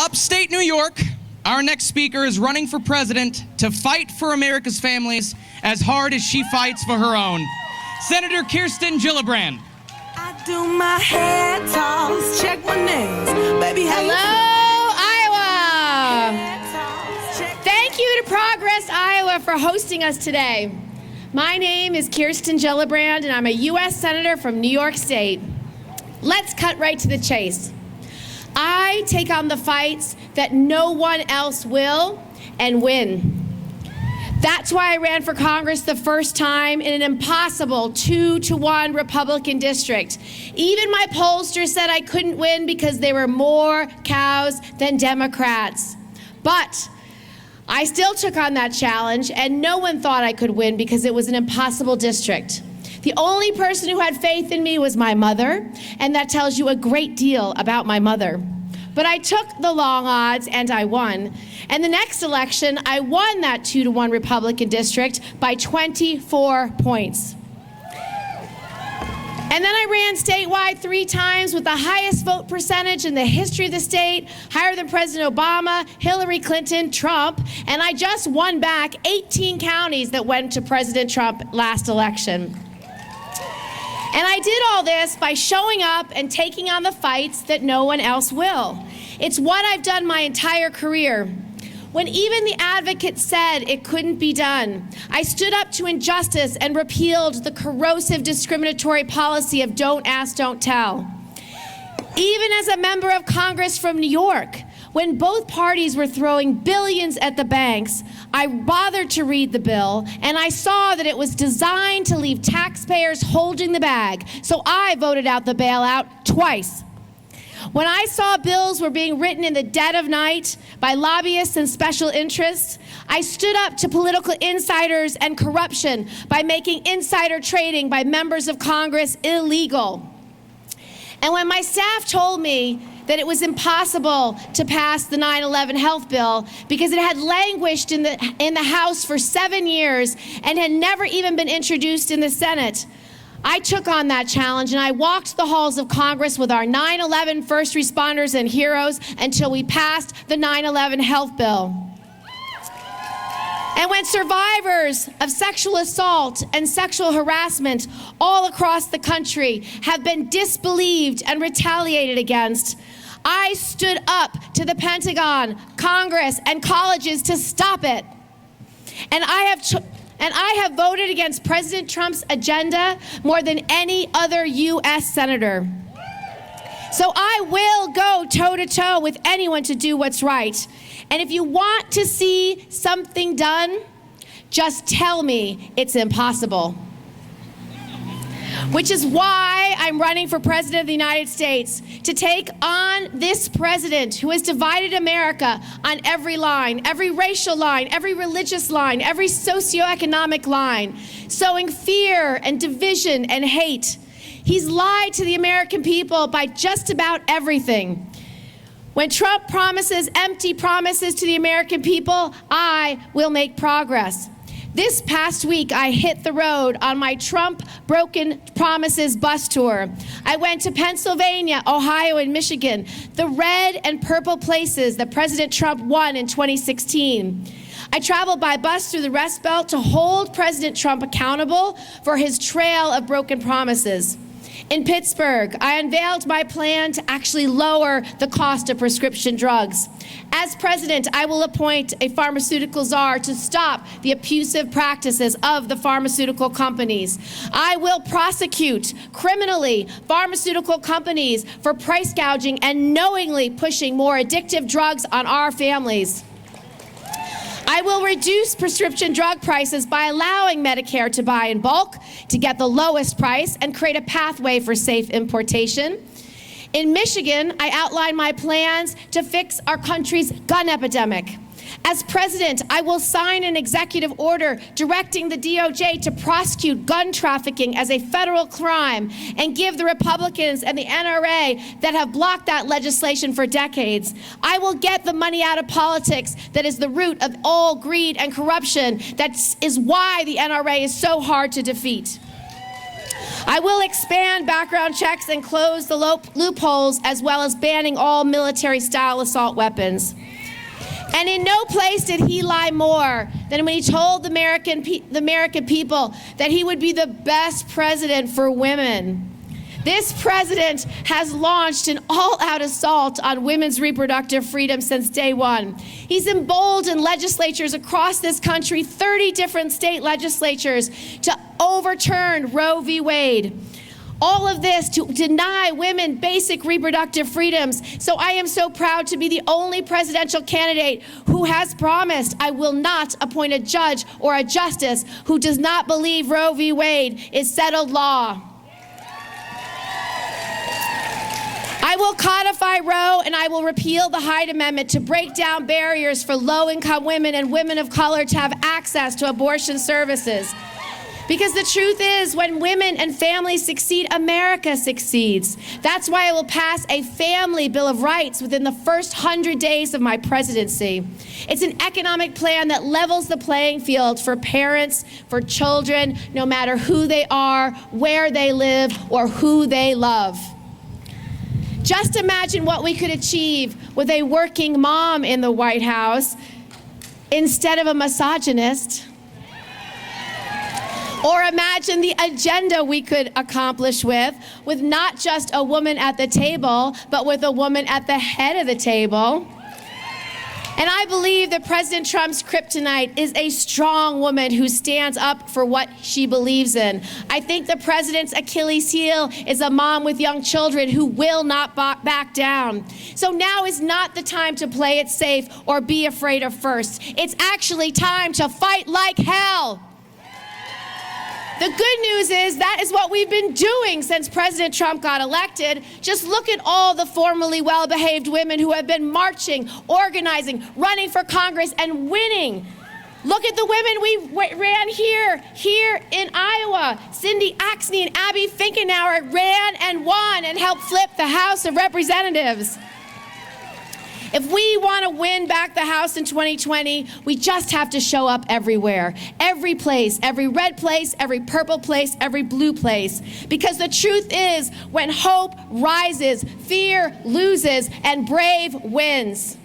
upstate New York, our next speaker is running for president to fight for America's families as hard as she fights for her own. Senator Kirsten Gillibrand. I do my head toss, check my nails, baby. Hello, Iowa. Thank you to Progress Iowa for hosting us today. My name is Kirsten Gillibrand, and I'm a U.S. Senator from New York State. Let's cut right to the chase. I take on the fights that no one else will and win. That's why I ran for Congress the first time in an impossible 2-to-1 Republican district. Even my pollster said I couldn't win because there were more cows than Democrats. But I still took on that challenge, and no one thought I could win because it was an impossible district. The only person who had faith in me was my mother, and that tells you a great deal about my mother. But I took the long odds and I won. And the next election, I won that 2-to-1 Republican district by 24 points. And then I ran statewide 3 times with the highest vote percentage in the history of the state, higher than President Obama, Hillary Clinton, Trump, and I just won back 18 counties that went to President Trump last election. And I did all this by showing up and taking on the fights that no one else will. It's what I've done my entire career. When even the advocates said it couldn't be done, I stood up to injustice and repealed the corrosive discriminatory policy of don't ask, don't tell. Even as a member of Congress from New York, when both parties were throwing billions at the banks, I bothered to read the bill, and I saw that it was designed to leave taxpayers holding the bag. So I voted out the bailout twice. When I saw bills were being written in the dead of night by lobbyists and special interests, I stood up to political insiders and corruption by making insider trading by members of Congress illegal. And when my staff told me that it was impossible to pass the 9/11 health bill because it had languished in the House for 7 years and had never even been introduced in the Senate, I took on that challenge and I walked the halls of Congress with our 9/11 first responders and heroes until we passed the 9/11 health bill. And when survivors of sexual assault and sexual harassment all across the country have been disbelieved and retaliated against, I stood up to the Pentagon, Congress, and colleges to stop it. And I have voted against President Trump's agenda more than any other U.S. senator. So I will go toe-to-toe with anyone to do what's right. And if you want to see something done, just tell me it's impossible. Which is why I'm running for President of the United States, to take on this president who has divided America on every line, every racial line, every religious line, every socioeconomic line, sowing fear and division and hate. He's lied to the American people by just about everything. When Trump promises empty promises to the American people, I will make progress. This past week, I hit the road on my Trump Broken Promises bus tour. I went to Pennsylvania, Ohio, and Michigan, the red and purple places that President Trump won in 2016. I traveled by bus through the Rust Belt to hold President Trump accountable for his trail of broken promises. In Pittsburgh, I unveiled my plan to actually lower the cost of prescription drugs. As president, I will appoint a pharmaceutical czar to stop the abusive practices of the pharmaceutical companies. I will prosecute criminally pharmaceutical companies for price gouging and knowingly pushing more addictive drugs on our families. I will reduce prescription drug prices by allowing Medicare to buy in bulk to get the lowest price and create a pathway for safe importation. In Michigan, I outlined my plans to fix our country's gun epidemic. As president, I will sign an executive order directing the DOJ to prosecute gun trafficking as a federal crime and give the Republicans and the NRA that have blocked that legislation for decades. I will get the money out of politics that is the root of all greed and corruption. That is why the NRA is so hard to defeat. I will expand background checks and close the loopholes, as well as banning all military-style assault weapons. And in no place did he lie more than when he told the American people that he would be the best president for women. This president has launched an all-out assault on women's reproductive freedom since day one. He's emboldened legislatures across this country, 30 different state legislatures, to overturn Roe v. Wade. All of this to deny women basic reproductive freedoms. So I am so proud to be the only presidential candidate who has promised I will not appoint a judge or a justice who does not believe Roe v. Wade is settled law. I will codify Roe, and I will repeal the Hyde Amendment to break down barriers for low-income women and women of color to have access to abortion services. Because the truth is, when women and families succeed, America succeeds. That's why I will pass a family Bill of Rights within the first 100 days of my presidency. It's an economic plan that levels the playing field for parents, for children, no matter who they are, where they live, or who they love. Just imagine what we could achieve with a working mom in the White House instead of a misogynist. Or imagine the agenda we could accomplish with not just a woman at the table, but with a woman at the head of the table. And I believe that President Trump's kryptonite is a strong woman who stands up for what she believes in. I think the president's Achilles heel is a mom with young children who will not back down. So now is not the time to play it safe or be afraid of first. It's actually time to fight like hell. The good news is that is what we've been doing since President Trump got elected. Just look at all the formerly well-behaved women who have been marching, organizing, running for Congress, and winning. Look at the women we ran here in Iowa. Cindy Axne and Abby Finkenauer ran and won and helped flip the House of Representatives. If we want to win back the House in 2020, we just have to show up everywhere. Every place, every red place, every purple place, every blue place. Because the truth is, when hope rises, fear loses, and brave wins.